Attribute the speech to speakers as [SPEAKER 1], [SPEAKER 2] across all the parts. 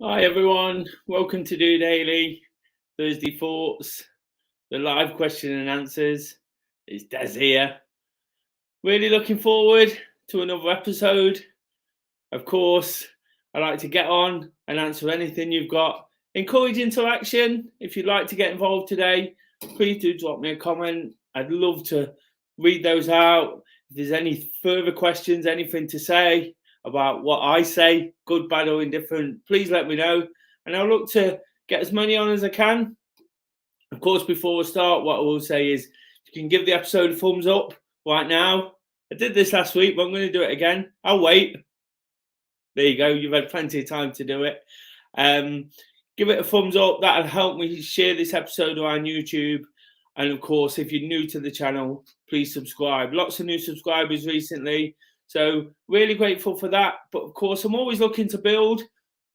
[SPEAKER 1] Hi everyone, welcome to DOdaily, Thursday Thoughts, the live question and answers. It's Des here. Really looking forward to another episode. Of course, I like to get on and answer anything you've got. Encourage interaction. If you'd like to get involved today, please do drop me a comment. I'd love to read those out. If there's any further questions, anything to say about what I say, good, bad, or indifferent, please let me know. And I'll look to get as many on as I can. Of course, before we start, what I will say is you can give the episode a thumbs up right now. I did this last week, but I'm going to do it again. I'll wait. There you go. You've had plenty of time to do it. Give it a thumbs up. That'll help me share this episode on YouTube. And of course, if you're new to the channel, please subscribe. Lots of new subscribers recently. So really grateful for that. But of course, I'm always looking to build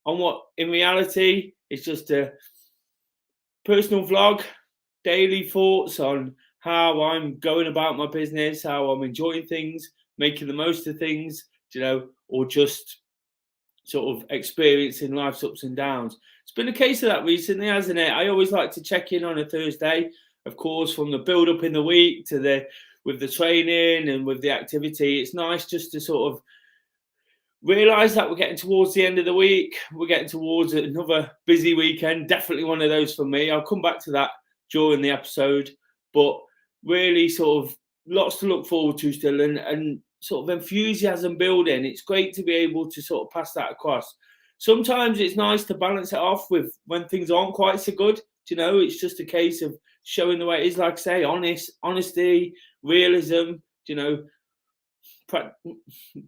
[SPEAKER 1] on what in reality is just a personal vlog, daily thoughts on how I'm going about my business, how I'm enjoying things, making the most of things, or just sort of experiencing life's ups and downs. It's been a case of that recently, hasn't it? I always like to check in on a Thursday, of course, from the build up in the week to with the training and with the activity. It's nice just to sort of realize that we're getting towards the end of the week. We're getting towards another busy weekend. Definitely one of those for me. I'll come back to that during the episode, but really sort of lots to look forward to still, and sort of enthusiasm building. It's great to be able to sort of pass that across. Sometimes it's nice to balance it off with when things aren't quite so good. It's just a case of showing the way it is, like I say, honesty, realism,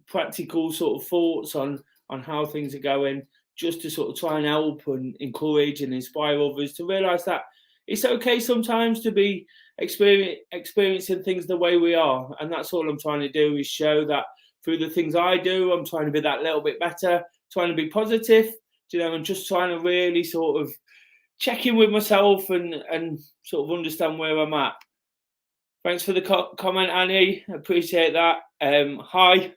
[SPEAKER 1] practical sort of thoughts on how things are going, just to sort of try and help and encourage and inspire others to realize that it's okay sometimes to be experiencing things the way we are. And that's all I'm trying to do, is show that through the things I do, I'm trying to be that little bit better, trying to be positive, and just trying to really sort of check in with myself and sort of understand where I'm at. Thanks for the comment, Annie. I appreciate that. Hi.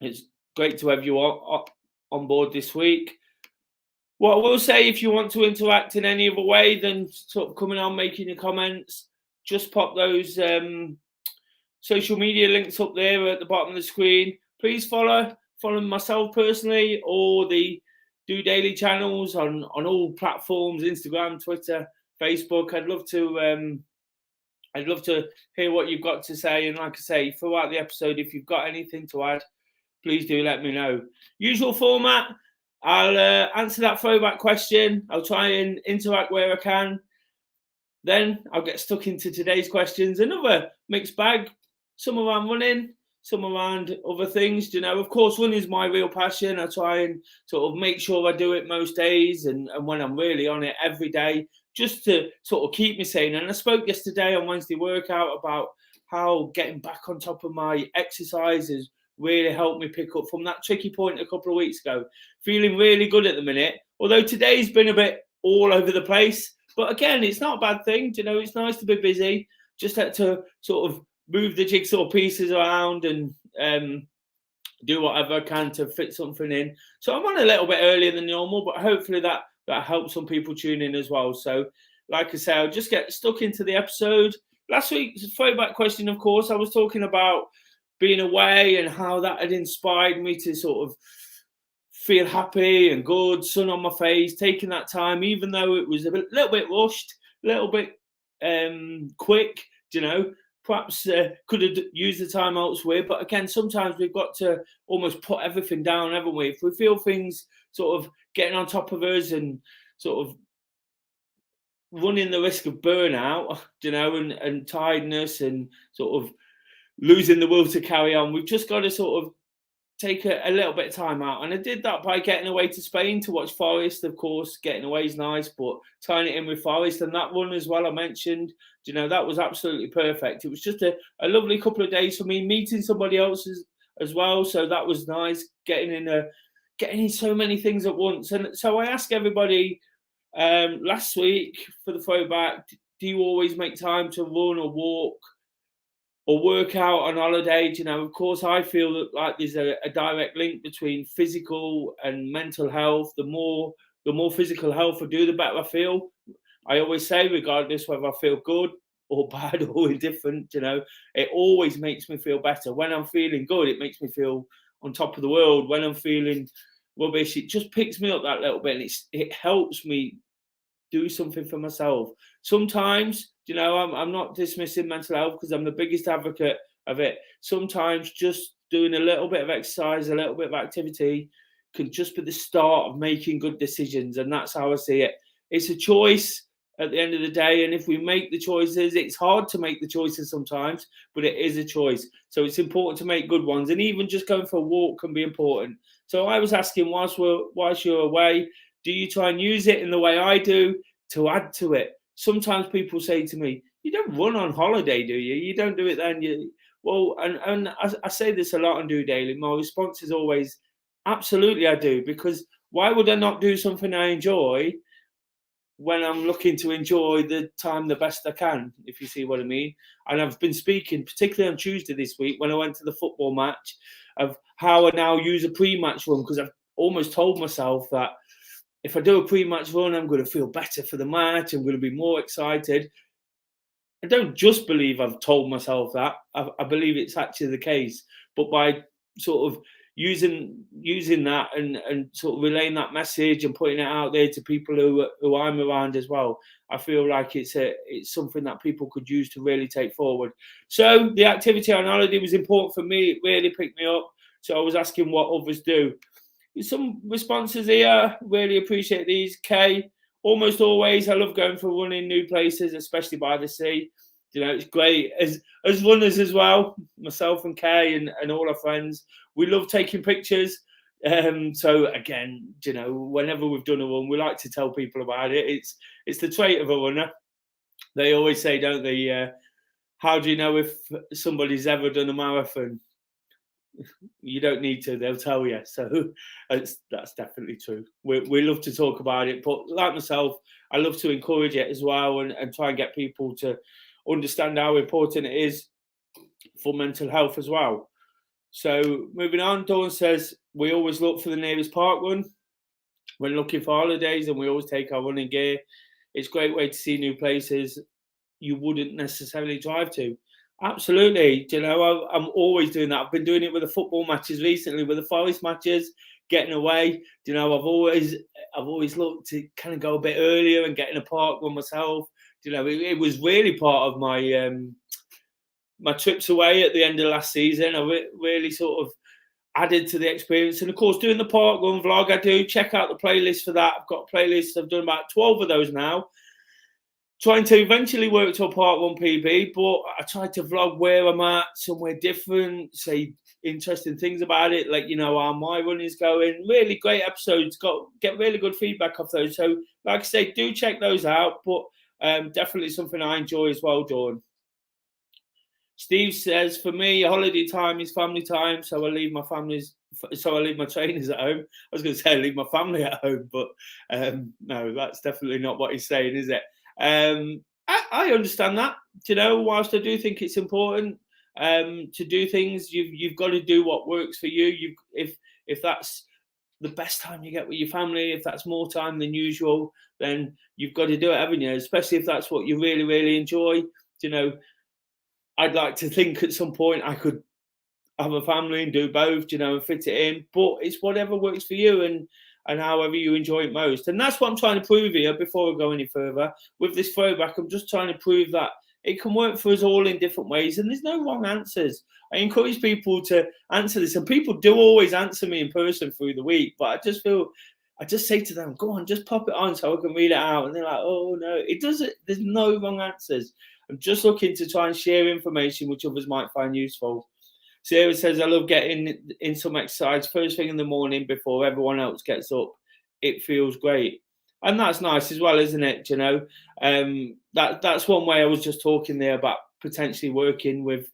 [SPEAKER 1] It's great to have you on board this week. What I will say, if you want to interact in any other way than sort of coming on, making your comments, just pop those social media links up there at the bottom of the screen. Please follow myself personally or the DOdaily channels on all platforms, Instagram, Twitter, Facebook. I'd love to hear what you've got to say. And like I say, throughout the episode, if you've got anything to add, please do let me know. Usual format, I'll answer that throwback question. I'll try and interact where I can. Then I'll get stuck into today's questions. Another mixed bag, some around running, some around other things. Of course, running is my real passion. I try and sort of make sure I do it most days, and when I'm really on it, every day, just to sort of keep me sane. And I spoke yesterday on Wednesday workout about how getting back on top of my exercises really helped me pick up from that tricky point a couple of weeks ago. Feeling really good at the minute, although today's been a bit all over the place. But again, it's not a bad thing. It's nice to be busy. Just had to sort of move the jigsaw pieces around and do whatever I can to fit something in. So I'm on a little bit earlier than normal, but hopefully that helps some people tune in as well. So like I say, I'll just get stuck into the episode. Last week's throwback question, of course, I was talking about being away and how that had inspired me to sort of feel happy and good, sun on my face, taking that time, even though it was a little bit rushed, a little bit quick, perhaps could have used the time elsewhere. But again, sometimes we've got to almost put everything down, haven't we? If we feel things sort of getting on top of us and sort of running the risk of burnout, and tiredness and sort of losing the will to carry on, we've just got to sort of take a little bit of time out. And I did that by getting away to Spain to watch Forest. Of course, getting away is nice, but tying it in with Forest and that run as well, I mentioned, that was absolutely perfect. It was just a lovely couple of days for me, meeting somebody else as well. So that was nice, getting in so many things at once. And so I asked everybody last week for the throwback, do you always make time to run or walk or work out on holiday. Of course, I feel that like there's a direct link between physical and mental health. The more physical health I do, the better I feel. I always say, regardless whether I feel good or bad or indifferent, it always makes me feel better. When I'm feeling good, it makes me feel on top of the world. When I'm feeling rubbish, it just picks me up that little bit, and it helps me do something for myself. Sometimes, I'm not dismissing mental health because I'm the biggest advocate of it. Sometimes just doing a little bit of exercise, a little bit of activity can just be the start of making good decisions. And that's how I see it. It's a choice at the end of the day. And if we make the choices, it's hard to make the choices sometimes, but it is a choice. So it's important to make good ones. And even just going for a walk can be important. So I was asking, whilst you're away, do you try and use it in the way I do to add to it? Sometimes people say to me, you don't run on holiday, do you? You don't do it then. And I say this a lot on DOdaily. My response is always, absolutely I do, because why would I not do something I enjoy when I'm looking to enjoy the time the best I can, if you see what I mean? And I've been speaking, particularly on Tuesday this week, when I went to the football match, of how I now use a pre-match run, because I've almost told myself that if I do a pre-match run, I'm going to feel better for the match. I'm going to be more excited. I don't just believe I've told myself that. I believe it's actually the case. But by sort of using that and sort of relaying that message and putting it out there to people who I'm around as well, I feel like it's something that people could use to really take forward. So the activity on holiday was important for me. It really picked me up. So I was asking what others do. Some responses here. Really appreciate these. Kay, almost always, I love going for running new places, especially by the sea. It's great as runners as well. Myself and Kay and all our friends, we love taking pictures. So again, whenever we've done a run, we like to tell people about it. It's the trait of a runner. They always say, don't they? How do you know if somebody's ever done a marathon? You don't need to, they'll tell you. So that's definitely true. We love to talk about it, but like myself, I love to encourage it as well and try and get people to understand how important it is for mental health as well. So moving on, Dawn says, we always look for the nearest park run when looking for holidays, and we always take our running gear. It's a great way to see new places you wouldn't necessarily drive to. Absolutely. I'm always doing that. I've been doing it with the football matches recently, with the Forest matches, getting away. I've always looked to kind of go a bit earlier and get in a park with myself. It was really part of my my trips away at the end of last season. I really sort of added to the experience. And of course, doing the park run vlog, I do check out the playlist for that. I've got playlists. I've done about 12 of those now. Trying to eventually work to a part 1 PB, but I try to vlog where I'm at, somewhere different, say interesting things about it, like, how my run is going. Really great episodes, get really good feedback off those. So, like I say, do check those out, but definitely something I enjoy as well, Dawn. Steve says, for me, holiday time is family time, so I leave my trainers at home. I was going to say I leave my family at home, but no, that's definitely not what he's saying, is it? I understand that, whilst I do think it's important to do things, you've got to do what works for you. If that's the best time you get with your family, if that's more time than usual, then you've got to do it, haven't you? Especially if that's what you really, really enjoy. I'd like to think at some point I could have a family and do both, and fit it in, but it's whatever works for you and however you enjoy it most. And that's what I'm trying to prove here before I go any further. With this throwback, I'm just trying to prove that it can work for us all in different ways, and there's no wrong answers. I encourage people to answer this, and people do always answer me in person through the week, but I just say to them, go on, just pop it on so I can read it out. And they're like, oh no, it doesn't, there's no wrong answers. I'm just looking to try and share information which others might find useful. Sarah says, I love getting in some exercise first thing in the morning before everyone else gets up. It feels great. And that's nice as well, isn't it? That's one way. I was just talking there about potentially working with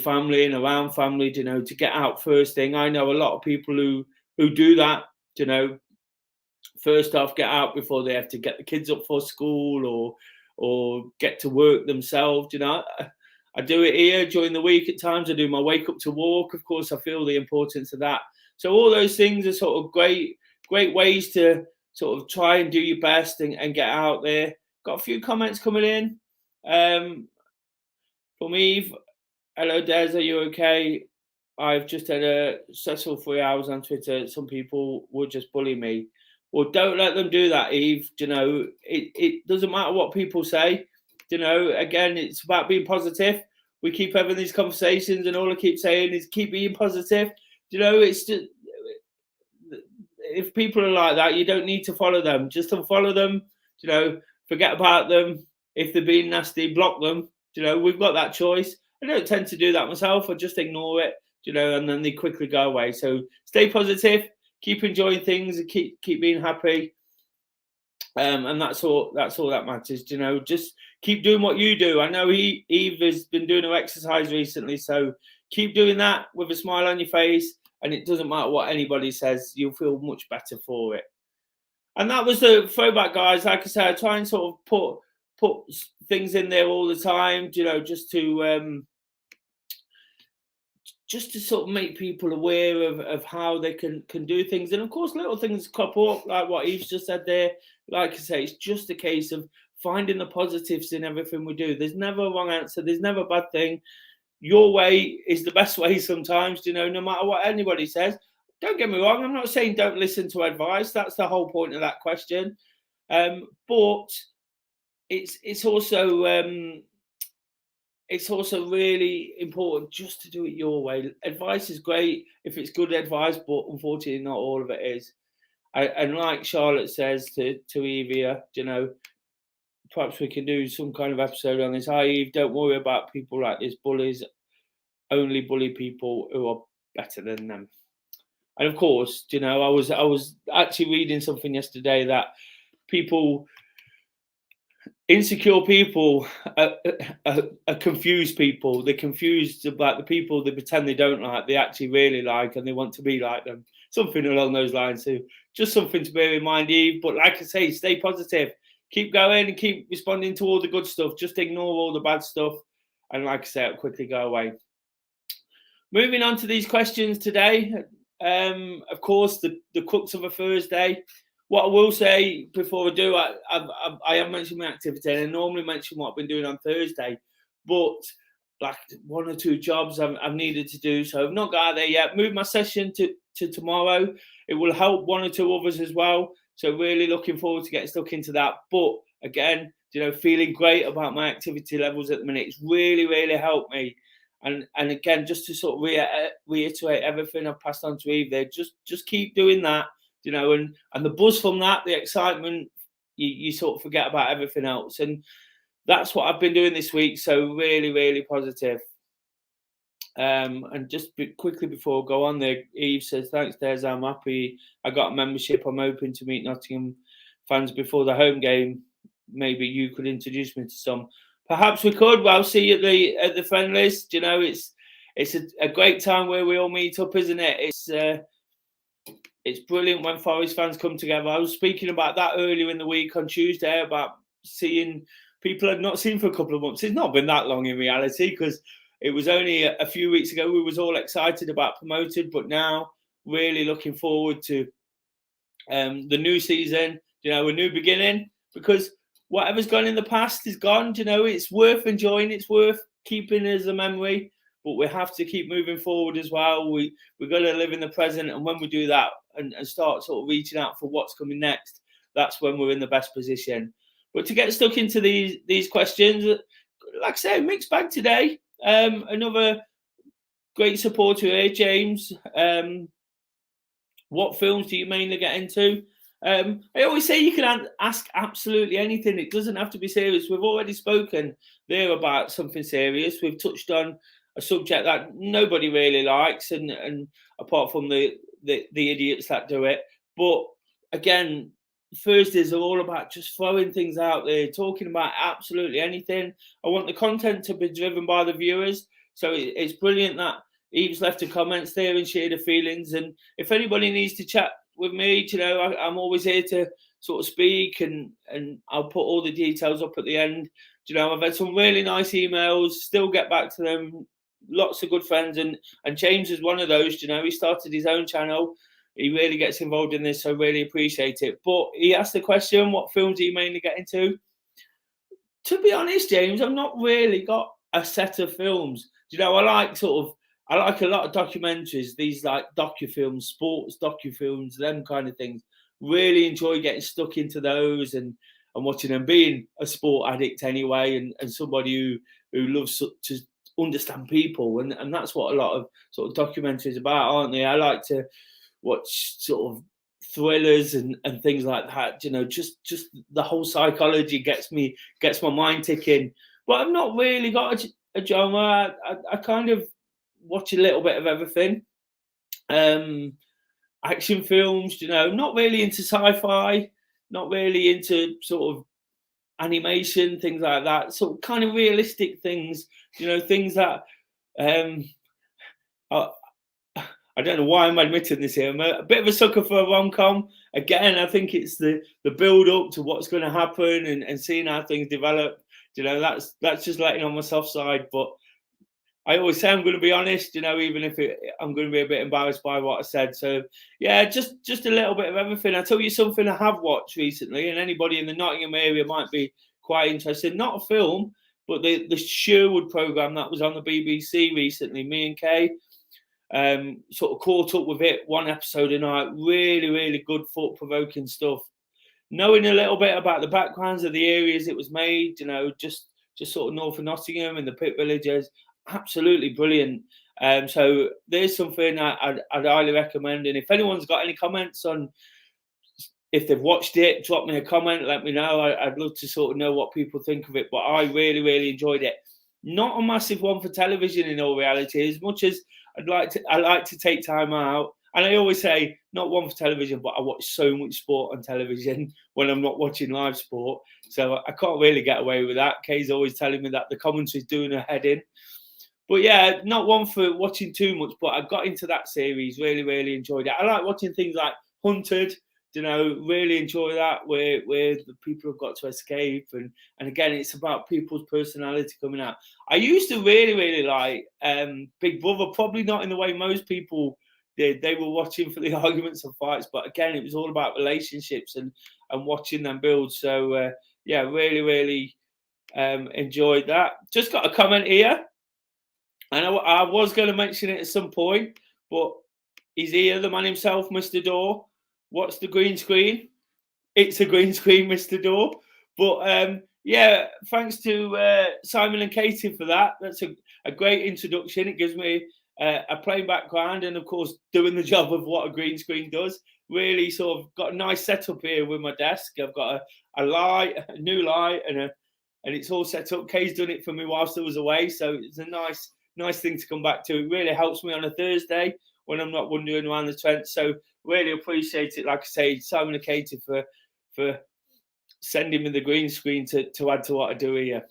[SPEAKER 1] family and around family, to get out first thing. I know a lot of people who do that, first off, get out before they have to get the kids up for school or get to work themselves. I do it here during the week at times. I do my wake up to walk. Of course, I feel the importance of that. So all those things are sort of great ways to sort of try and do your best and get out there. Got a few comments coming in. From Eve, hello Des, are you okay? I've just had a stressful 3 hours on Twitter. Some people would just bully me. Well, don't let them do that, Eve. You know, it doesn't matter what people say. You know, again, it's about being positive. We keep having these conversations, and all I keep saying is keep being positive. You know, it's just, if people are like that, you don't need to follow them. Just unfollow them. You know, forget about them. If they're being nasty, block them. You know, we've got that choice. I don't tend to do that myself. I just ignore it. You know, and then they quickly go away. So stay positive, keep enjoying things, and keep being happy. And that's all that matters. You know, just keep doing what you do. I know Eve has been doing her exercise recently, so keep doing that with a smile on your face. And it doesn't matter what anybody says, you'll feel much better for it. And that was the throwback, guys. Like I said, I try and sort of put things in there all the time. You know, just to sort of make people aware of how they can do things. And of course, little things crop up, like what Eve's just said there. Like I say, it's just a case of finding the positives in everything we do. There's never a wrong answer. There's never a bad thing. Your way is the best way sometimes, you know, no matter what anybody says. Don't get me wrong. I'm not saying don't listen to advice. That's the whole point of that question. But it's also really important just to do it your way. Advice is great if it's good advice, but unfortunately, not all of it is. And like Charlotte says to Eve, you know, perhaps we can do some kind of episode on this. Hi, Eve, don't worry about people like this. Bullies only bully people who are better than them. And of course, you know, I was actually reading something yesterday that insecure people are confused people. They're confused about the people they pretend they don't like, they actually really like, and they want to be like them. Something along those lines. So just something to bear in mind, Eve. But like I say, stay positive. Keep going and keep responding to all the good stuff. Just ignore all the bad stuff. And like I say, it'll quickly go away. Moving on to these questions today. Of course, the crux of a Thursday. What I will say before I do, I have mentioned my activity, and I normally mention what I've been doing on Thursday, but like 1 or 2 jobs I've needed to do, so I've not got out there yet. Move my session to tomorrow. It will help 1 or 2 others as well. So really looking forward to getting stuck into that. But again, you know, feeling great about my activity levels at the minute. It's really, really helped me. And again, just to sort of reiterate everything I've passed on to Eve there, just keep doing that. You know, and the buzz from that, the excitement, you sort of forget about everything else. And that's what I've been doing this week. So really, really positive. And just quickly before I go on there, Eve says, thanks, Des. I'm happy I got a membership. I'm hoping to meet Nottingham fans before the home game. Maybe you could introduce me to some. Perhaps we could. Well, see you at the friendlies. You know, it's a great time where we all meet up, isn't it? It's brilliant when Forest fans come together. I was speaking about that earlier in the week on Tuesday about seeing people I'd not seen for a couple of months. It's not been that long in reality, because it was only a few weeks ago we was all excited about promoted, but now really looking forward to the new season, you know, a new beginning, because whatever's gone in the past is gone. You know, it's worth enjoying, it's worth keeping as a memory, but we have to keep moving forward as well. We've got to live in the present, and when we do that and start sort of reaching out for what's coming next, that's when we're in the best position. But to get stuck into these questions, like I say, mixed bag today. Another great supporter here, James. What films do you mainly get into? I always say you can ask absolutely anything. It doesn't have to be serious. We've already spoken there about something serious. We've touched on a subject that nobody really likes, and apart from the idiots that do it. But again, Thursdays are all about just throwing things out there, talking about absolutely anything. I want the content to be driven by the viewers. So it's brilliant that Eve's left the comments there and shared her feelings. And if anybody needs to chat with me, you know, I'm always here to sort of speak, and I'll put all the details up at the end. You know, I've had some really nice emails, still get back to them. Lots of good friends, and James is one of those. You know, he started his own channel. He really gets involved in this, so I really appreciate it. But he asked the question, what films do you mainly get into? To be honest, James, I've not really got a set of films. You know, I like a lot of documentaries, these like docufilms, sports docufilms, them kind of things. Really enjoy getting stuck into those and watching them. Being a sport addict anyway, and somebody who loves to understand people, and that's what a lot of sort of documentaries about, aren't they? I like to watch sort of thrillers and things like that. You know, just the whole psychology gets my mind ticking. But I've not really got a genre. I kind of watch a little bit of everything. Action films, you know, not really into sci-fi, not really into sort of animation, things like that. Sort of kind of realistic things, you know, things that I don't know why I'm admitting this here. I'm a bit of a sucker for a rom-com. Again, I think it's the build up to what's going to happen and seeing how things develop. You know, that's just letting on my soft side. But I always say I'm going to be honest, you know, even if I'm going to be a bit embarrassed by what I said. So, yeah, just a little bit of everything. I'll tell you something I have watched recently, and anybody in the Nottingham area might be quite interested. Not a film, but the Sherwood programme that was on the BBC recently, me and Kay. Sort of caught up with it one episode a night. Really good, thought-provoking stuff. Knowing a little bit about the backgrounds of the areas it was made, you know, just sort of north of Nottingham and the pit villages, absolutely brilliant. So there's something I'd highly recommend. And if anyone's got any comments on if they've watched it, drop me a comment, let me know. I'd love to sort of know what people think of it. But I really enjoyed it. Not a massive one for television in all reality, as much as I like to take time out. And I always say, not one for television, but I watch so much sport on television when I'm not watching live sport. So I can't really get away with that. Kay's always telling me that the commentary's doing her head in. But yeah, not one for watching too much, but I got into that series, really enjoyed it. I like watching things like Hunted, you know, really enjoy that, where the people have got to escape. And again, it's about people's personality coming out. I used to really like Big Brother, probably not in the way most people did. They were watching for the arguments and fights, but again, it was all about relationships and watching them build. So yeah, really enjoyed that. Just got a comment here, and I was going to mention it at some point, but he's here, the man himself, Mr. Daw. What's the green screen? It's a green screen, Mr. Daw. But yeah, thanks to Simon and Katie for that. That's a great introduction. It gives me a plain background and, of course, doing the job of what a green screen does. Really sort of got a nice setup here with my desk. I've got a light, a new light, and it's all set up. Kay's done it for me whilst I was away, so it's a nice thing to come back to. It really helps me on a Thursday when I'm not wandering around the Trent. So really appreciate it. Like I say, Simon and Katie for sending me the green screen to add to what I do here.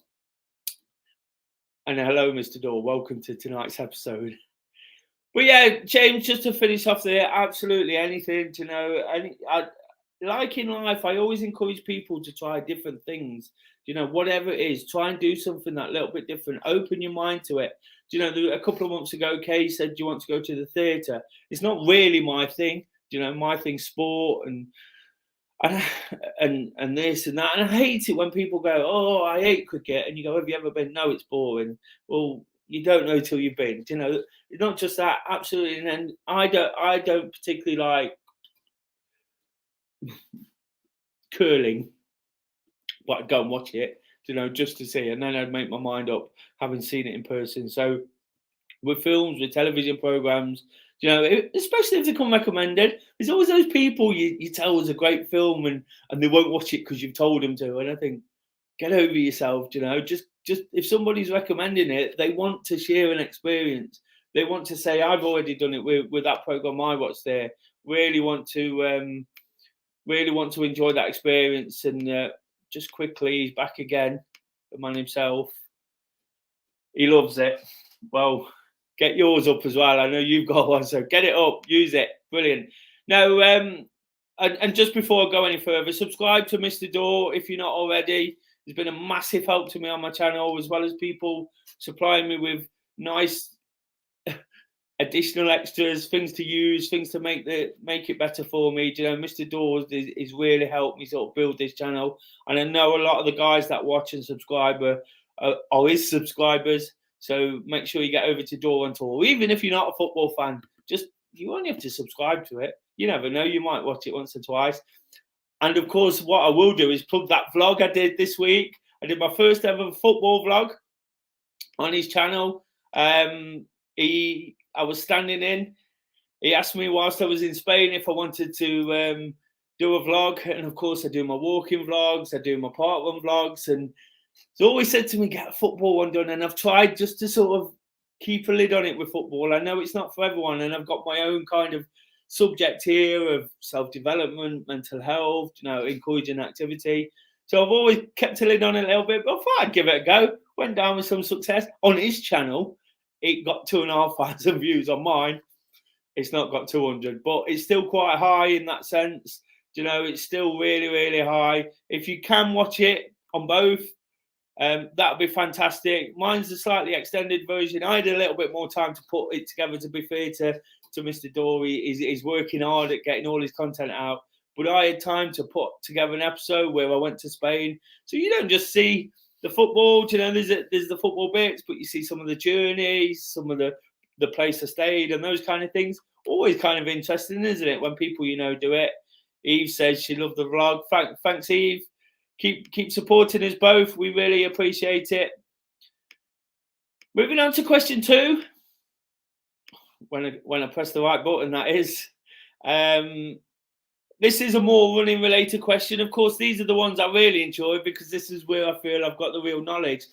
[SPEAKER 1] And hello, Mr. Daw. Welcome to tonight's episode. But yeah, James, just to finish off there, absolutely anything, you know. Like in life, I always encourage people to try different things. You know, whatever it is, try and do something that little bit different. Open your mind to it. You know, a couple of months ago, Kay said, "Do you want to go to the theatre?" It's not really my thing. You know, my thing's sport and this and that. And I hate it when people go, "Oh, I hate cricket," and you go, "Have you ever been?" No, it's boring. Well, you don't know till you've been. You know, it's not just that. Absolutely. And then I don't particularly like curling, but I'd go and watch it, you know, just to see, and then I'd make my mind up, having seen it in person. So with films, with television programs, you know, especially if they come recommended, there's always those people you tell was a great film and they won't watch it because you've told them to. And I think, get over yourself, you know. Just if somebody's recommending it, they want to share an experience. They want to say, I've already done it with that program I watched there. Really want to enjoy that experience. And just quickly, he's back again, the man himself. He loves it. Well, get yours up as well. I know you've got one, so get it up, use it. Brilliant. Now, and just before I go any further, subscribe to Mr. Daw if you're not already. It's been a massive help to me on my channel, as well as people supplying me with nice additional extras, things to use, things to make it better for me. You know, Mr. Dawes is really helped me sort of build this channel, and I know a lot of the guys that watch and subscribe are his subscribers. So make sure you get over to Daw on Tour, even if you're not a football fan. Just you only have to subscribe to it. You never know, you might watch it once or twice. And of course, what I will do is plug that vlog I did this week. I did my first ever football vlog on his channel. I was standing in. He asked me whilst I was in Spain if I wanted to do a vlog, and of course I do my walking vlogs, I do my park run vlogs, and he's always said to me, get a football one done, and I've tried just to sort of keep a lid on it with football. I know it's not for everyone, and I've got my own kind of subject here of self-development, mental health, you know, encouraging activity. So I've always kept a lid on it a little bit, but I thought I'd give it a go. Went down with some success on his channel. It got 2,500 views. On mine, it's not got 200, but it's still quite high in that sense. You know, it's still really, really high. If you can watch it on both, that'd be fantastic. Mine's a slightly extended version. I had a little bit more time to put it together, to be fair to Mr. Dory. He's working hard at getting all his content out, but I had time to put together an episode where I went to Spain. So you don't just see the football, you know, there's the football bits, but you see some of the journeys, some of the place I stayed, and those kind of things. Always kind of interesting, isn't it, when people, you know, do it. Eve says she loved the vlog. Thanks, Eve. Keep supporting us both. We really appreciate it. Moving on to question 2. When I press the right button, that is. This is a more running related question. Of course, these are the ones I really enjoy because this is where I feel I've got the real knowledge.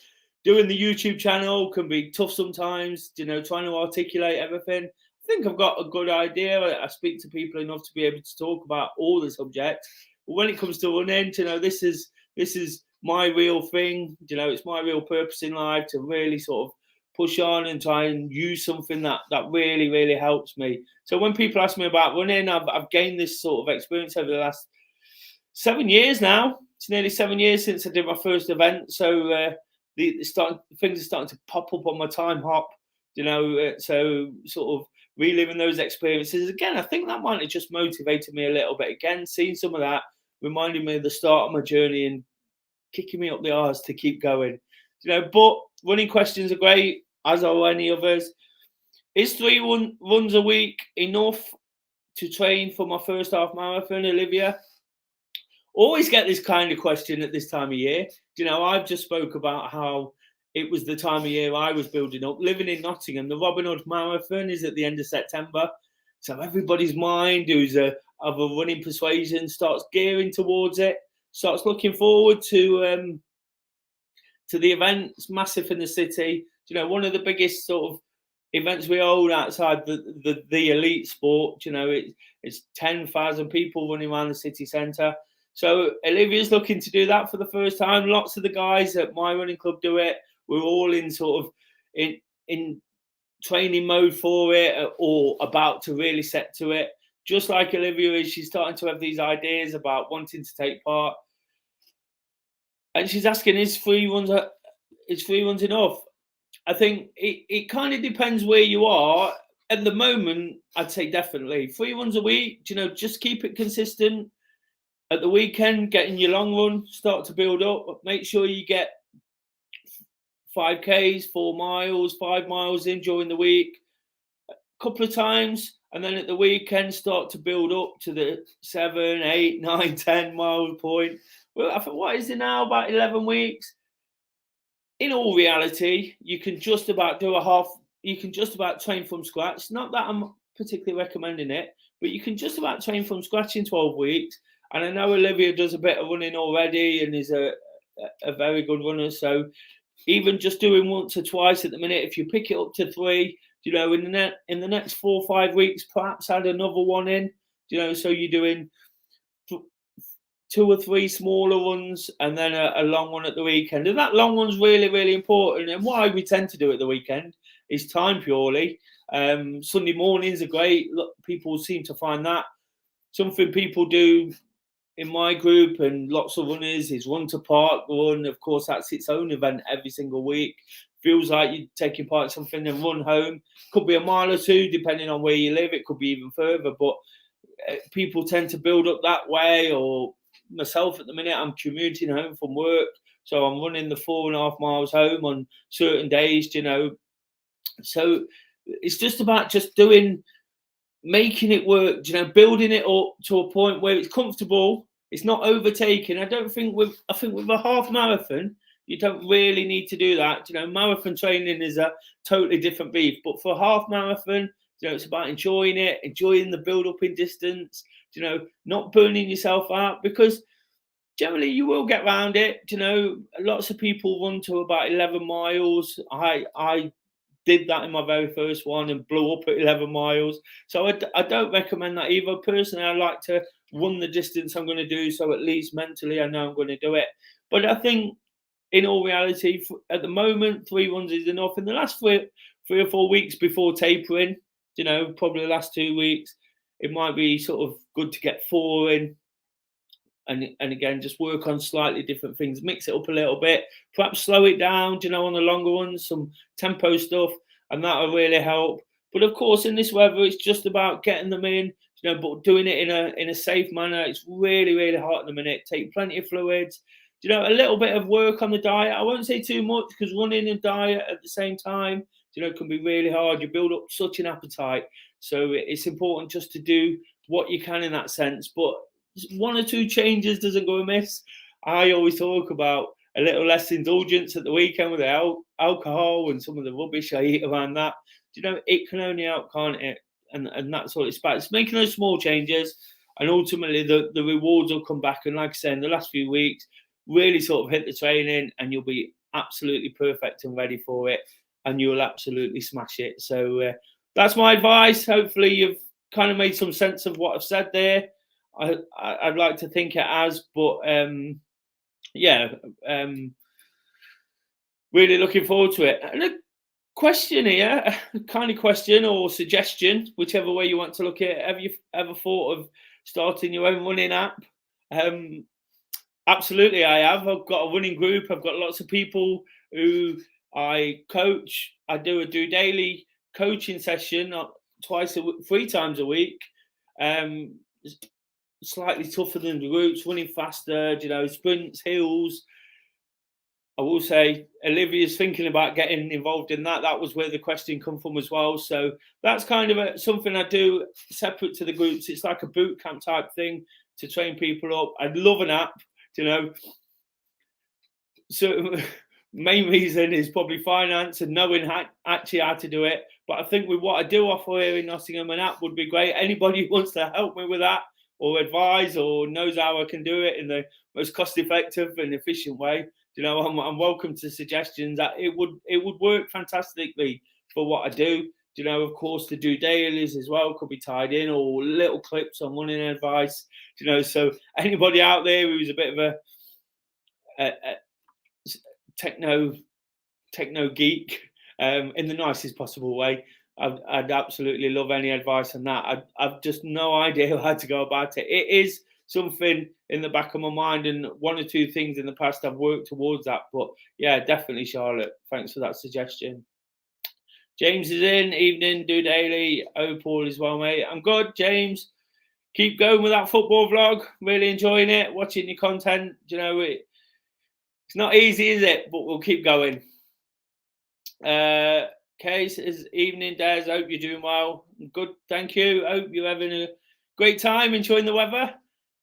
[SPEAKER 1] Doing the YouTube channel can be tough sometimes, you know, trying to articulate everything. I think I've got a good idea. I speak to people enough to be able to talk about all the subjects. But when it comes to running, you know, this is my real thing. You know, it's my real purpose in life to really sort of push on and try and use something that really, really helps me. So when people ask me about running, I've gained this sort of experience over the last 7 years now. It's nearly 7 years since I did my first event. So things are starting to pop up on my time hop, you know, so sort of reliving those experiences. Again, I think that might have just motivated me a little bit. Again, seeing some of that reminded me of the start of my journey and kicking me up the arse to keep going. You know, but running questions are great, as are any others. Is 3 runs a week enough to train for my first half marathon, Olivia? Always get this kind of question at this time of year. You know, I've just spoke about how it was the time of year I was building up. Living in Nottingham, the Robin Hood Marathon is at the end of September. So everybody's mind who's of a running persuasion starts gearing towards it, starts looking forward to the event. It's massive in the city. You know, one of the biggest sort of events we hold outside the elite sport. You know, it's 10,000 people running around the city centre. So Olivia's looking to do that for the first time. Lots of the guys at my running club do it. We're all in sort of in training mode for it, or about to really set to it. Just like Olivia is, she's starting to have these ideas about wanting to take part. And she's asking, is 3 runs enough? I think it kind of depends where you are. At the moment, I'd say definitely 3 runs a week. You know, just keep it consistent. At the weekend, getting your long run, start to build up. Make sure you get 5Ks, 4 miles, 5 miles in during the week, a couple of times. And then at the weekend, start to build up to the 7, 8, 9, 10 mile point. Well, I think, what is it now? About 11 weeks. In all reality, you can just about do a half. You can just about train from scratch. Not that I'm particularly recommending it, but you can just about train from scratch in 12 weeks. And I know Olivia does a bit of running already and is a very good runner. So even just doing once or twice at the minute, if you pick it up to 3, you know, in the next 4 or 5 weeks, perhaps add another one in. You know, so you're doing 2 or 3 smaller ones and then a long one at the weekend. And that long one's really, really important. And why we tend to do it at the weekend is time purely. Sunday mornings are great. Look, people seem to find that something people do in my group and lots of runners is Run to Park Run. Of course, that's its own event every single week. Feels like you're taking part in something and run home. Could be a mile or two, depending on where you live. It could be even further, but people tend to build up that way. Or myself at the minute, I'm commuting home from work, so I'm running the 4.5 miles home on certain days, you know. So it's just about making it work, you know, building it up to a point where it's comfortable, it's not overtaken. I think with a half marathon, you don't really need to do that. You know, marathon training is a totally different beast. But for a half marathon, you know, it's about enjoying it, enjoying the build up in distance, you know, not burning yourself out, because generally you will get around it. You know, lots of people run to about 11 miles. I did that in my very first one and blew up at 11 miles. So I don't recommend that either. Personally, I like to run the distance I'm going to do, so at least mentally I know I'm going to do it. But I think in all reality, at the moment, 3 runs is enough. In the last three or 4 weeks before tapering, you know, probably the last 2 weeks, it might be sort of good to get 4 in. And again, just work on slightly different things, mix it up a little bit, perhaps slow it down, you know, on the longer ones, some tempo stuff, and that'll really help. But of course, in this weather, it's just about getting them in, you know, but doing it in a safe manner. It's really, really hot at the minute. Take plenty of fluids, you know, a little bit of work on the diet. I won't say too much, because running and diet at the same time, you know, can be really hard. You build up such an appetite. So it's important just to do what you can in that sense. But 1 or 2 changes doesn't go amiss. I always talk about a little less indulgence at the weekend with the alcohol and some of the rubbish I eat around that. You know, it can only help, can't it? And that's what it's about. It's making those small changes, and ultimately the rewards will come back. And like I say, in the last few weeks, really sort of hit the training, and you'll be absolutely perfect and ready for it, and you'll absolutely smash it. So that's my advice. Hopefully you've kind of made some sense of what I've said there. I'd like to think it has, but really looking forward to it. And a question here, a kind of question or suggestion, whichever way you want to look at it. Have you ever thought of starting your own running app? Absolutely, I have. I've got a running group. I've got lots of people who I coach. I do a DOdaily coaching session 3 times a week. Slightly tougher than the groups, running faster, you know, sprints, hills. I will say Olivia's thinking about getting involved in that. That was where the question come from as well. So that's kind of something I do separate to the groups. It's like a boot camp type thing to train people up. I'd love an app, you know. So main reason is probably finance and knowing actually how to do it. But I think with what I do offer here in Nottingham, an app would be great. Anybody who wants to help me with that, or advise, or knows how I can do it in the most cost-effective and efficient way, you know, I'm welcome to suggestions. That it would work fantastically for what I do. You know, of course, to do dailies as well could be tied in, or little clips on running advice. You know, so anybody out there who's a bit of a techno geek, in the nicest possible way, I'd absolutely love any advice on that. I've just no idea how to go about it. It is something in the back of my mind, and 1 or 2 things in the past I've worked towards that. But yeah, definitely, Charlotte. Thanks for that suggestion. James is in. Evening, DOdaily. Oh, Paul as well, mate. I'm good, James. Keep going with that football vlog. Really enjoying it. Watching your content. You know, it's not easy, is it? But we'll keep going. Case is evening, Des. Hope you're doing well. Good, thank you. Hope you're having a great time, enjoying the weather.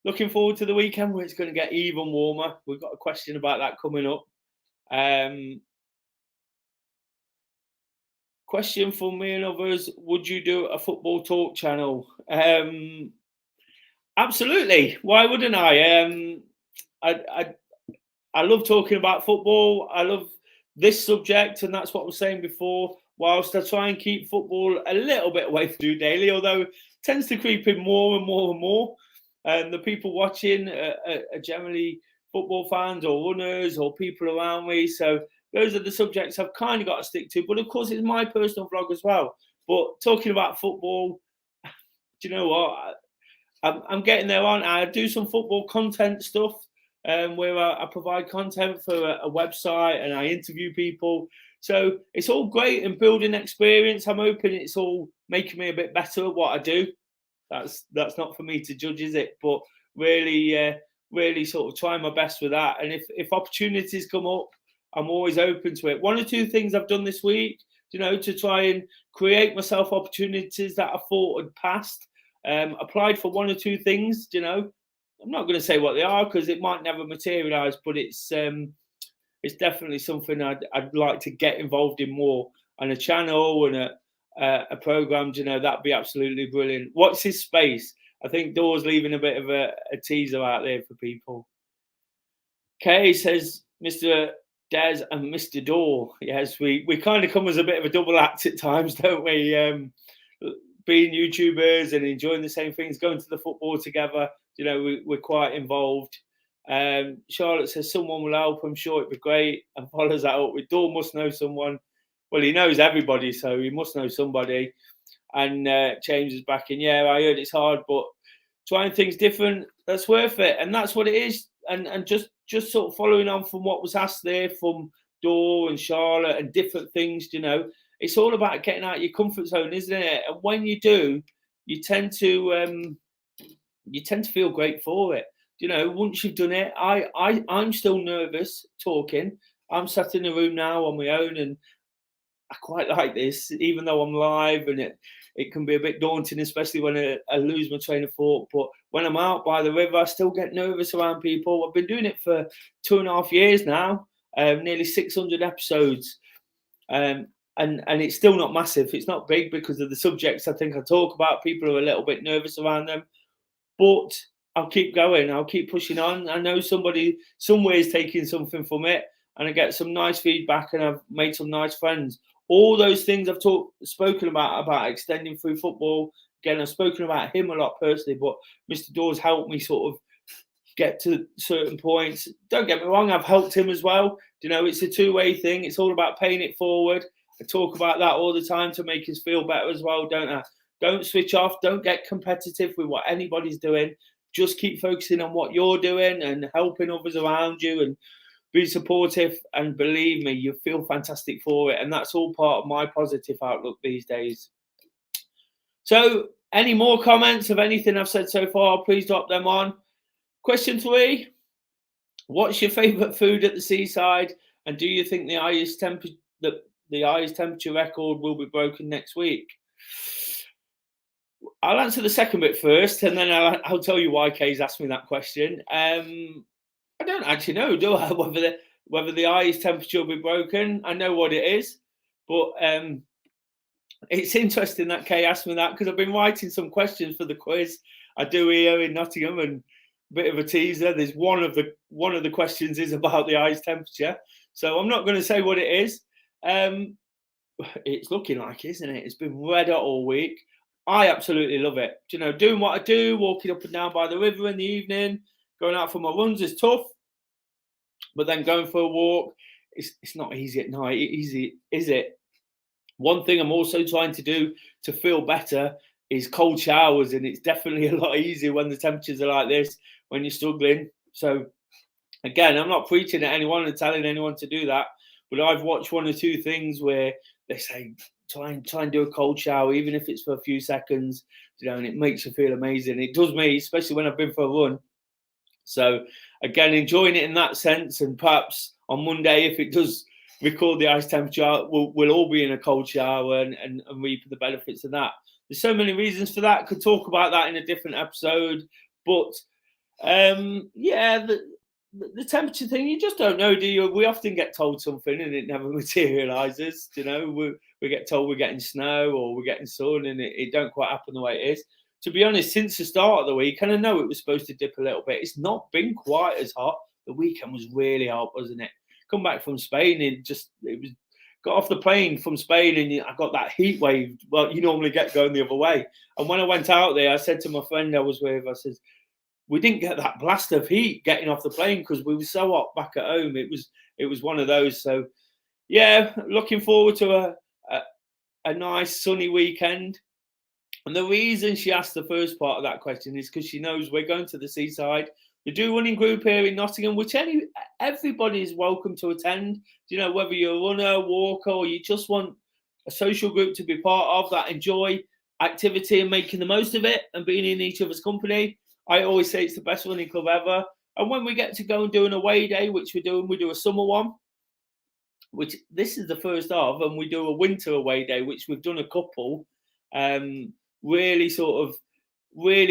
[SPEAKER 1] Looking forward to the weekend where it's going to get even warmer. We've got a question about that coming up. Question for me and others: would you do a football talk channel? Absolutely. Why wouldn't I? I love talking about football. I love this subject, and that's what I was saying before. Whilst I try and keep football a little bit away from DOdaily, although it tends to creep in more and more and more. And the people watching are generally football fans or runners or people around me. So those are the subjects I've kind of got to stick to. But of course, it's my personal vlog as well. But talking about football, do you know what? I'm getting there on. I do some football content stuff where I provide content for a website and I interview people. So it's all great and building experience. I'm hoping it's all making me a bit better at what I do. That's not for me to judge, is it? But really sort of trying my best with that. And if opportunities come up, I'm always open to it. One or two things I've done this week, to try and create myself opportunities that I thought had passed. Applied for one or two things, I'm not going to say what they are because it might never materialize, but it's definitely something I'd like to get involved in more. And a channel and a program, that'd be absolutely brilliant. What's his space? I think Door's leaving a bit of a teaser out there for people. Kay says, Mr. Des and Mr. Door. Yes, we kind of come as a bit of a double act at times, don't we? Being YouTubers and enjoying the same things, going to the football together, we're quite involved. Charlotte says someone will help. I'm sure it'd be great, and follows that up with Door must know someone. Well, he knows everybody, so he must know somebody. And James is back in. Yeah, I heard it's hard, but trying things different, that's worth it, and that's what it is. And just sort of following on from what was asked there from Door and Charlotte and different things, it's all about getting out of your comfort zone, isn't it? And when you do, you tend to feel great for it. Once you've done it, I'm still nervous talking. I'm sat in a room now on my own, and I quite like this, even though I'm live, and it can be a bit daunting, especially when I lose my train of thought. But when I'm out by the river, I still get nervous around people. I've been doing it for 2.5 years now, nearly 600 episodes. And it's still not massive. It's not big because of the subjects I think I talk about. People are a little bit nervous around them. But I'll keep going. I'll keep pushing on. I know somebody somewhere is taking something from it, and I get some nice feedback, and I've made some nice friends. All those things I've spoken about extending through football. Again, I've spoken about him a lot personally, but Mr. Door's helped me sort of get to certain points. Don't get me wrong, I've helped him as well. It's a two-way thing. It's all about paying it forward. I talk about that all the time to make us feel better as well, don't I? Don't switch off. Don't get competitive with what anybody's doing. Just keep focusing on what you're doing and helping others around you and be supportive. And believe me, you feel fantastic for it. And that's all part of my positive outlook these days. So any more comments of anything I've said so far, please drop them on. Question 3. What's your favourite food at the seaside? And do you think the highest temperature record will be broken next week? I'll answer the second bit first, and then I'll tell you why Kay's asked me that question. I don't actually know, do I, whether the highest temperature will be broken. I know what it is, but it's interesting that Kay asked me that because I've been writing some questions for the quiz I do here in Nottingham, and a bit of a teaser. There's one of the questions is about the highest temperature, so I'm not going to say what it is. It's looking like, isn't it? It's been red hot all week. I absolutely love it. Doing what I do, walking up and down by the river in the evening, going out for my runs is tough, but then going for a walk, it's not easy at night. Easy, is it? One thing I'm also trying to do to feel better is cold showers, and it's definitely a lot easier when the temperatures are like this, when you're struggling. So again, I'm not preaching at anyone and telling anyone to do that, but I've watched one or two things where they say try and do a cold shower, even if it's for a few seconds, and it makes you feel amazing. It does me, especially when I've been for a run. So again, enjoying it in that sense, and perhaps on Monday, if it does record the ice temperature, we'll all be in a cold shower and reap the benefits of that. There's so many reasons for that. Could talk about that in a different episode, but the temperature thing, you just don't know, do you? We often get told something and it never materializes. We get told we're getting snow or we're getting sun, and it don't quite happen the way it is. To be honest, since the start of the week, and I know it was supposed to dip a little bit, it's not been quite as hot. The weekend was really hot, wasn't it? Come back from Spain, got off the plane from Spain, and I got that heat wave. Well, you normally get going the other way. And when I went out there, I said to my friend I was with, I said, we didn't get that blast of heat getting off the plane because we were so hot back at home. It was one of those. So yeah, looking forward to a nice sunny weekend. And the reason she asked the first part of that question is because she knows we're going to the seaside. The Do Running group here in Nottingham, which everybody is welcome to attend. Whether you're a runner, walker, or you just want a social group to be part of that enjoy activity and making the most of it and being in each other's company. I always say it's the best running club ever. And when we get to go and do an away day, which we're doing, we do a summer one, which this is the first of, and we do a winter away day, which we've done a couple. Really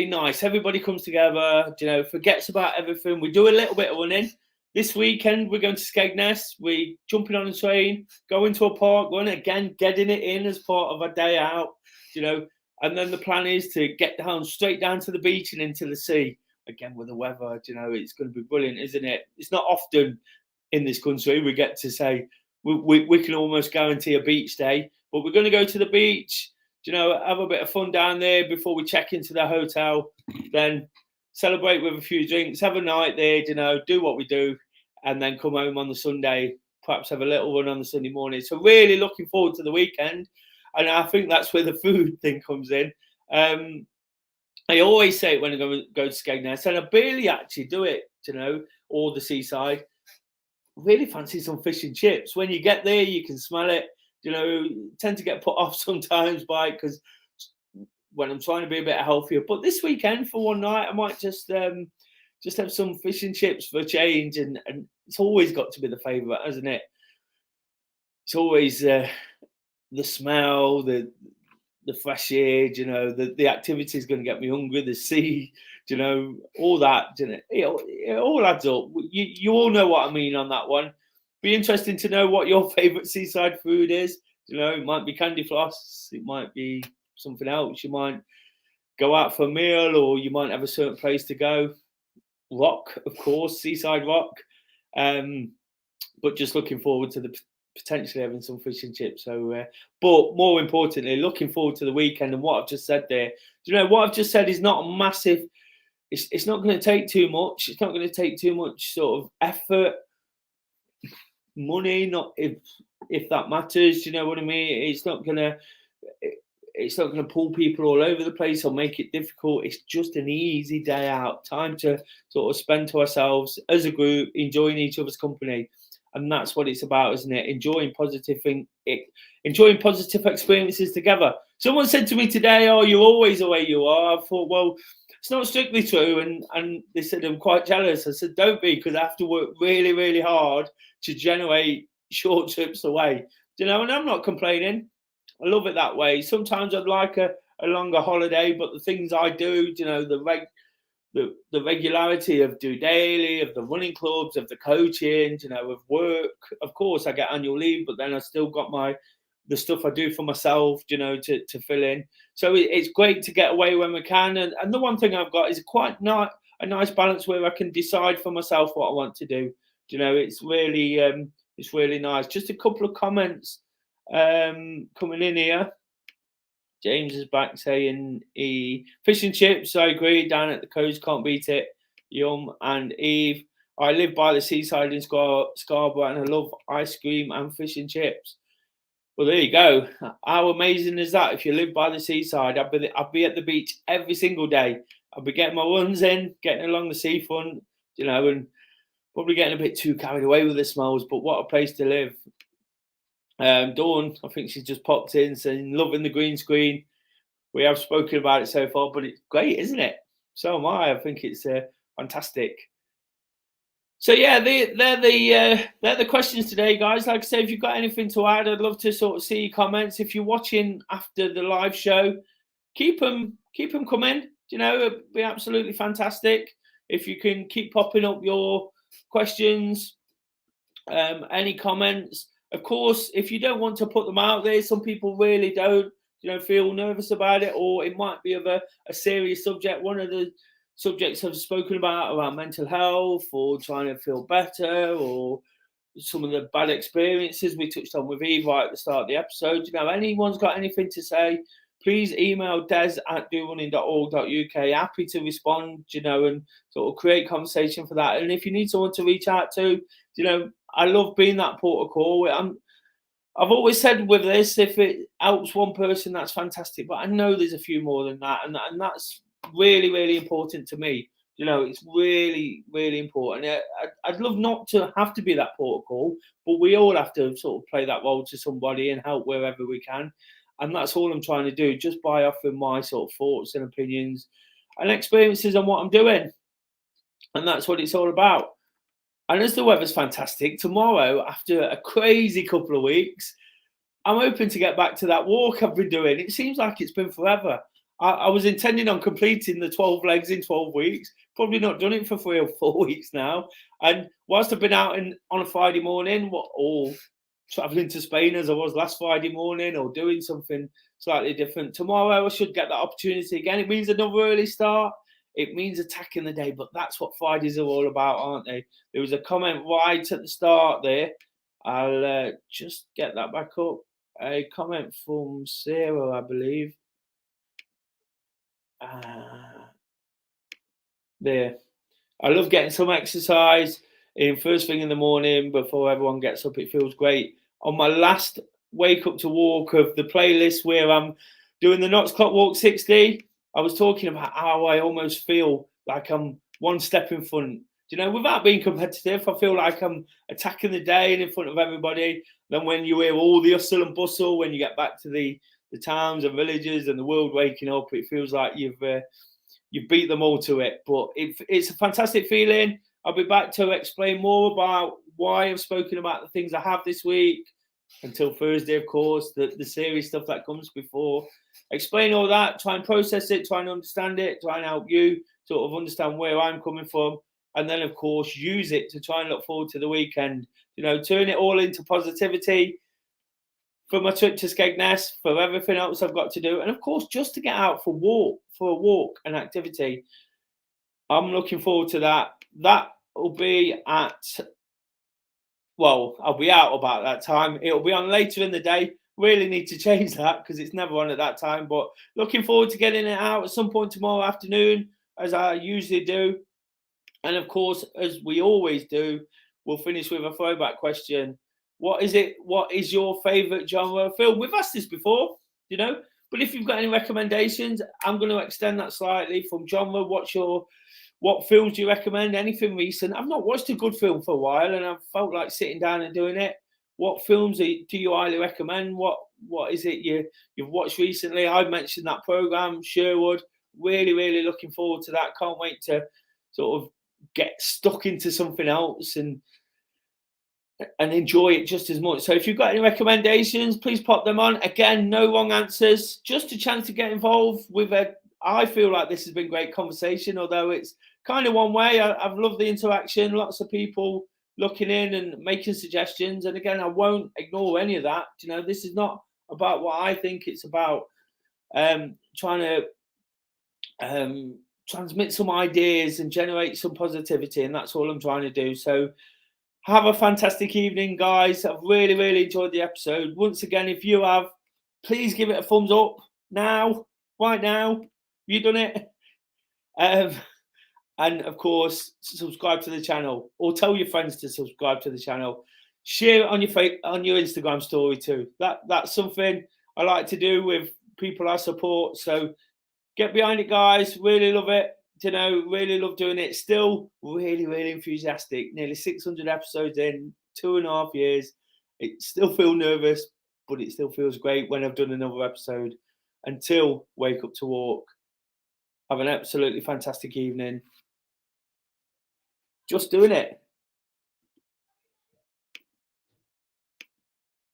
[SPEAKER 1] nice. Everybody comes together, forgets about everything. We do a little bit of running. This weekend, we're going to Skegness. We're jumping on a train, going to a park, going again, getting it in as part of a day out, And then the plan is to get straight down to the beach and into the sea. Again, with the weather, it's going to be brilliant, isn't it? It's not often in this country we get to say we can almost guarantee a beach day, but we're going to go to the beach, have a bit of fun down there before we check into the hotel, then celebrate with a few drinks, have a night there, do what we do, and then come home on the Sunday, perhaps have a little run on the Sunday morning. So really looking forward to the weekend. And I think that's where the food thing comes in. I always say it when I go to Skegness, and I barely actually do it, or the seaside. Really fancy some fish and chips. When you get there, you can smell it. Tend to get put off sometimes by it because when I'm trying to be a bit healthier. But this weekend, for one night, I might just have some fish and chips for a change. And it's always got to be the favourite, hasn't it? It's always the smell, the fresh air, the activity is going to get me hungry. The sea, all that, it all adds up. You all know what I mean on that one. Be interesting to know what your favourite seaside food is. It might be candy floss, it might be something else. You might go out for a meal, or you might have a certain place to go. Rock, of course, seaside rock. But just looking forward to potentially having some fish and chips. So, but more importantly, looking forward to the weekend. And what I've just said there, what I've just said is not a massive. It's not going to take too much. It's not going to take too much sort of effort, money. Not if that matters. Do you know what I mean? It's not going to pull people all over the place or make it difficult. It's just an easy day out, time to sort of spend to ourselves as a group, enjoying each other's company. And that's what it's about, isn't it? Enjoying positive experiences together. Someone said to me today, "Oh, you're always the way you are." I thought, well, it's not strictly true. And they said, I'm quite jealous. I said, don't be, because I have to work really, really hard to generate short trips away. And I'm not complaining. I love it that way. Sometimes I'd like a longer holiday, but the things I do, the regularity of DOdaily, of the running clubs, of the coaching, of work. Of course, I get annual leave, but then I still got the stuff I do for myself, to fill in. So it's great to get away when we can. And the one thing I've got is a nice balance where I can decide for myself what I want to do. It's really nice. Just a couple of comments coming in here. James is back saying fish and chips. I agree. Down at the coast, can't beat it. Yum. And Eve, I live by the seaside in Scarborough, and I love ice cream and fish and chips. Well, there you go. How amazing is that? If you live by the seaside, I'd be at the beach every single day. I'd be getting my runs in, getting along the seafront, and probably getting a bit too carried away with the smells. But what a place to live. Dawn, I think she's just popped in saying, loving the green screen. We have spoken about it so far, but it's great, isn't it? So am I. I think it's fantastic. So yeah, they're the questions today, guys. Like I say, if you've got anything to add, I'd love to sort of see your comments. If you're watching after the live show, keep them coming. It'd be absolutely fantastic if you can keep popping up your questions, any comments. Of course, if you don't want to put them out there, some people really don't, feel nervous about it, or it might be of a serious subject. One of the subjects I've spoken about mental health, or trying to feel better, or some of the bad experiences we touched on with Eve right at the start of the episode. Anyone's got anything to say, please email des@dorunning.org.uk. Happy to respond, and sort of create conversation for that. And if you need someone to reach out to, I love being that port of call. I've always said with this, if it helps one person, that's fantastic. But I know there's a few more than that, and that's really, really important to me. It's really, really important. I'd love not to have to be that protocol, but we all have to sort of play that role to somebody and help wherever we can. And that's all I'm trying to do, just by offering my sort of thoughts and opinions and experiences on what I'm doing. And that's what it's all about. And as the weather's fantastic, tomorrow, after a crazy couple of weeks, I'm hoping to get back to that walk I've been doing. It seems like it's been forever. I was intending on completing the 12 legs in 12 weeks. Probably not done it for 3 or 4 weeks now. And whilst I've been out on a Friday morning, or travelling to Spain as I was last Friday morning, or doing something slightly different, tomorrow I should get that opportunity again. It means another early start. It means attacking the day, but that's what Fridays are all about, aren't they? There was a comment right at the start there. I'll just get that back up. A comment from Sarah, I believe. There. I love getting some exercise in first thing in the morning before everyone gets up. It feels great. On my last wake up to walk of the playlist where I'm doing the Knox Clock Walk 60, I was talking about how I almost feel like I'm one step in front. Without being competitive, I feel like I'm attacking the day and in front of everybody. Then when you hear all the hustle and bustle, when you get back to the towns and villages and the world waking up, it feels like you've beat them all to it. But it's a fantastic feeling. I'll be back to explain more about why I've spoken about the things I have this week until Thursday, of course, the serious stuff that comes before. Explain all that, try and process it, try and understand it, try and help you sort of understand where I'm coming from. And then, of course, use it to try and look forward to the weekend. Turn it all into positivity for my trip to Skegness, for everything else I've got to do. And, of course, just to get out for a walk and activity. I'm looking forward to that. That will be I'll be out about that time. It'll be on later in the day. Really need to change that because it's never on at that time. But looking forward to getting it out at some point tomorrow afternoon, as I usually do. And of course, as we always do, we'll finish with a throwback question. What is your favourite genre of film? We've asked this before, but if you've got any recommendations, I'm going to extend that slightly from genre. What films do you recommend? Anything recent? I've not watched a good film for a while, and I've felt like sitting down and doing it. What films do you highly recommend? What is it you've watched recently? I mentioned that program, Sherwood. Really, really looking forward to that. Can't wait to sort of get stuck into something else and enjoy it just as much. So if you've got any recommendations, please pop them on. Again, no wrong answers, just a chance to get involved with I feel like this has been great conversation, although it's kind of one way. I've loved the interaction, lots of people looking in and making suggestions. And again, I won't ignore any of that. This is not about what I think. It's about trying to transmit some ideas and generate some positivity. And that's all I'm trying to do. So have a fantastic evening, guys. I've really, really enjoyed the episode. Once again, if you have, please give it a thumbs up now, right now. Have you done it? And of course, subscribe to the channel, or tell your friends to subscribe to the channel. Share it on your Instagram story too. That's something I like to do with people I support. So get behind it, guys. Really love it. Really love doing it. Still really, really enthusiastic. Nearly 600 episodes in, 2.5 years. It still feels nervous, but it still feels great when I've done another episode. Until Wake Up to Walk. Have an absolutely fantastic evening. Just doing it.